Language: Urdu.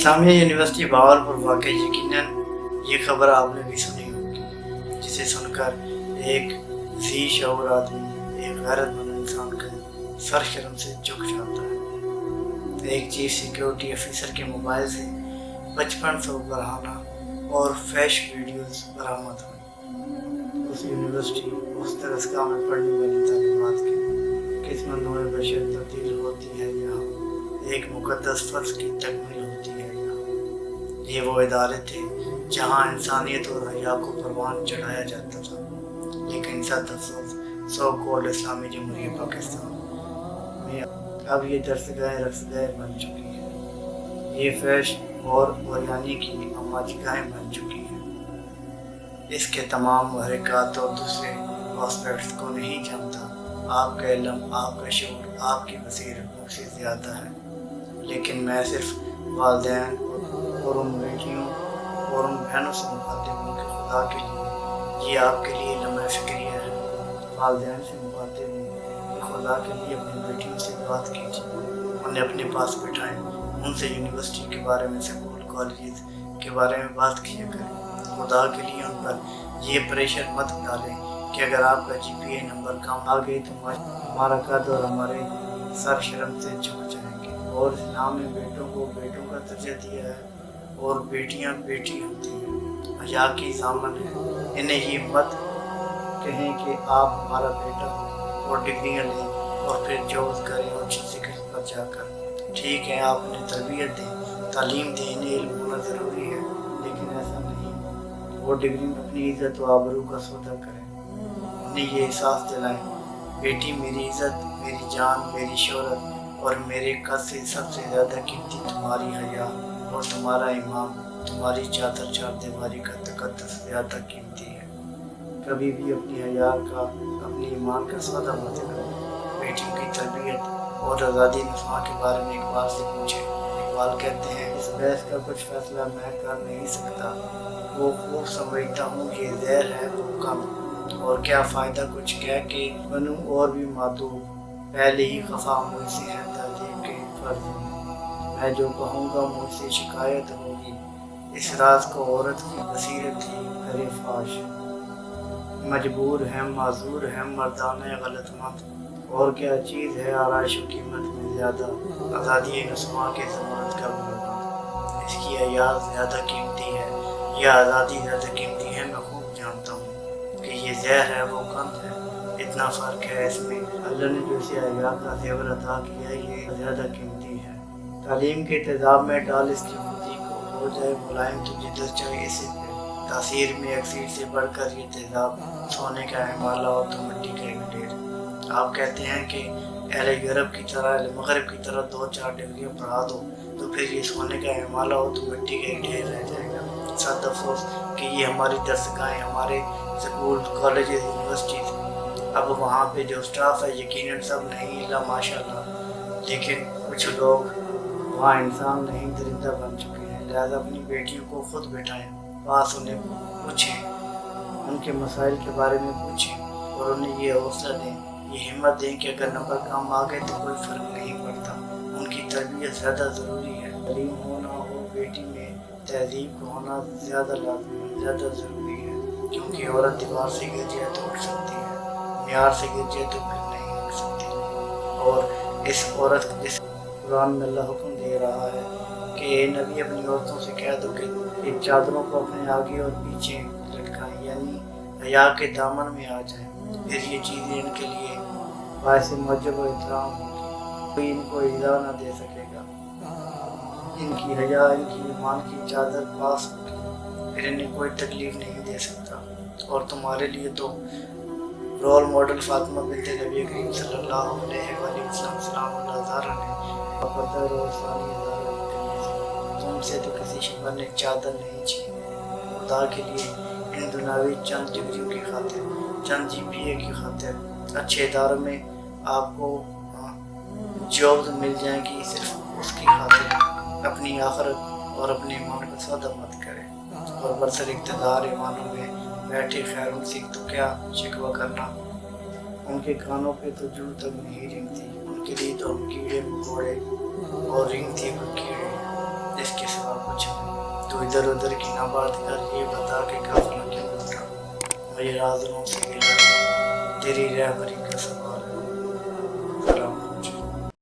اسلامیہ یونیورسٹی بہاولپور واقع یقیناً یہ خبر آپ نے بھی سنی ہوگی، جسے سن کر ایک ذی شعور آدمی، ایک غیرت مند انسان کا سر شرم سے جھک جاتا ہے۔ ایک چیف سیکیورٹی افیسر کے موبائل سے 5500 برہنہ اور فیش ویڈیوز برآمد ہوئی۔ اس یونیورسٹی اس درسگاہ میں پڑھنے والی تعلیمات کی قسم نوع بشر تبدیل ہوتی ہے یہاں، ایک مقدس فرض کی تکمیل ہوتی ہے یہاں۔ یہ وہ ادارے تھے جہاں انسانیت اور حیا کو پروان چڑھایا جاتا تھا، لیکن صد افسوس سو کالڈ اسلامی جمہوریہ پاکستان میں اب یہ درسگاہیں رقصگاہیں بن چکی ہیں، یہ فیش اور اوریانی کی اماجی گاہیں بن چکی ہیں۔ اس کے تمام محرکات اور دوسرے آسپیکٹس کو نہیں جانتا۔ آپ کا علم، آپ کا شعور، آپ کی بصیرت مجھ سے زیادہ ہے، لیکن میں صرف والدین اور ان بیٹیوں اور ان بہنوں سے مخاطب ہوں کہ خدا کے لیے یہ آپ کے لیے لمحہ فکریہ ہے۔ والدین سے مخاطب ہوں کہ خدا کے لیے اپنی بیٹیوں سے بات کیجیے، انہیں اپنے پاس بٹھائیں، ان سے یونیورسٹی کے بارے میں، سکول کالجز کے بارے میں بات کیا کریں۔ خدا کے لیے ان پر یہ پریشر مت ڈالیں کہ اگر آپ کا GPA نمبر کم آ گئی تو ہمارا قد اور ہمارے سر شرم سے جھک جائیں گے۔ اور اسلام نے بیٹوں کو بیٹوں کا درجہ دیا ہے اور بیٹیاں بیٹی ہوتی ہیں، حیا کی ضامن ہے۔ انہیں یہ مت کہیں کہ آپ ہمارا بیٹا ہو اور ڈگریاں لیں اور پھر جاب کریں اور ذکر پر جا کر۔ ٹھیک ہے، آپ انہیں تربیت دیں، تعلیم دیں، انہیں علم ہونا ضروری ہے، لیکن ایسا نہیں وہ ڈگری میں اپنی عزت و آبرو کا سودا کریں۔ انہیں یہ احساس دلائیں، بیٹی میری عزت، میری جان، میری شہرت اور میرے قد سے سب سے زیادہ قیمتی تمہاری حیا اور تمہارا ایمان، تمہاری چادر چار دیواری کا تقدس زیادہ قیمتی ہے۔ کبھی بھی اپنی حیا کا، اپنی ایمان کا سودا مت کرو۔ بیٹیوں کی تربیت اور آزادی نسواں کے بارے میں اقبال سے پوچھیں۔ اقبال کہتے ہیں، اس بحث کا کچھ فیصلہ میں کر نہیں سکتا، وہ خوب سمجھتا ہوں یہ زہر ہے وہ کم، اور کیا فائدہ کچھ کہہ کے بنوں اور بھی معدوب، پہلے ہی خفا مجھ سے ہے تہذیب کے فرض، میں جو کہوں گا مجھ سے شکایت ہوگی، اس راز کو عورت کی بصیرت ہی کرے فاش۔ مجبور ہیں، معذور ہیں، مردانہ غلط مند، اور کیا چیز ہے آرائش و قیمت میں زیادہ، آزادی نسواں کے ضمانت کا بلند، اس کی حیا زیادہ قیمتی ہے یا آزادی زیادہ قیمتی ہے؟ میں خوب جانتا ہوں کہ یہ زہر ہے وہ قند ہے، اتنا فرق ہے اس میں، اللہ نے جو اسے حیا کا زیور عطا کیا یہ زیادہ قیمتی ہے۔ تعلیم کے تیزاب میں ڈال اس کی خودی کو، ہو جائے ملائم تو جدت چاہے اسے پہ، تاثیر میں اکثیر سے بڑھ کر یہ تیزاب، سونے کا احمالہ ہو تو مٹی کا ایک ڈھیر۔ آپ کہتے ہیں کہ اہل یورپ کی طرح، اہل مغرب کی طرح 2-4 ڈگریاں پڑھا دو تو پھر یہ سونے کا احمالہ ہو تو مٹی کا ایک ڈھیر رہ جائے گا۔ صد افسوس کہ یہ ہماری درسگاہیں، ہمارے سکول، کالجز، یونیورسٹیز، اب وہاں پہ جو اسٹاف ہے یقیناً سب نہیں الا ماشاءاللہ، لیکن کچھ لوگ وہاں انسان نہیں درندہ بن چکے ہیں۔ لہذا اپنی بیٹیوں کو خود بٹھائیں، پاس انہیں پوچھیں، ان کے مسائل کے بارے میں پوچھیں اور انہیں یہ حوصلہ دیں، یہ ہمت دیں کہ اگر نمبر کم آ گئے تو کوئی فرق نہیں پڑتا، ان کی تربیت زیادہ ضروری ہے۔ تعلیم ہو نہ ہو، بیٹی میں تہذیب کا ہونا زیادہ لازمی، زیادہ ضروری ہے، کیونکہ عورت دیوار سے گر جائے تو اٹھ سکتی ہے، معیار سے گر جائے تو پھر نہیں اٹھ سکتی۔ اور اس عورت جس قرآن میں اللہ حکم دے رہا ہے کہ اے نبی اپنی عورتوں سے کہہ دو کہ ان چادروں کو اپنے آگے اور پیچھے لٹکائیں، یعنی حیا کے دامن میں آ جائیں، پھر یہ چیزیں ان کے لیے باعث معجب و احترام ہوگی، کوئی ان کو ایذا نہ دے سکے گا، ان کی حیا، ان کی ایمان کی چادر پاس ہوگی، پھر انہیں کوئی تکلیف نہیں دے سکتا۔ اور تمہارے لیے تو رول ماڈل فاطمہ بنت نبی کریم صلی اللہ علیہ وآلہ وسلم سلام اللہ زہرا نے پردہ روز ثانی زہرا نکلی تھی، تم سے تو کسی شبہ نے چادر نہیں چھینی۔ خدا کے لیے ان دنیاوی چند ڈگریوں کی خاطر، چند GPA کی خاطر، اچھے اداروں میں آپ کو جابز مل جائیں گی، صرف اس کی خاطر اپنی آخرت اور اپنے ایمان کا سودا مت کریں، اور برسر اقتدار ایمانوں میں بیٹھے خیروں سے تو کیا شکوہ کرنا، ان کے کانوں پہ تو جوں تک نہیں رنگتی، ان کے لیے تو ہم کیڑے مکوڑے اور رنگتی ہوئی کیڑے، اس کے سوا ادھر ادھر کی نہ بات کر، یہ بتا کہ قافلہ کیوں لوٹا، مجھے رازوں سے ملا تیری رہبری کا سوال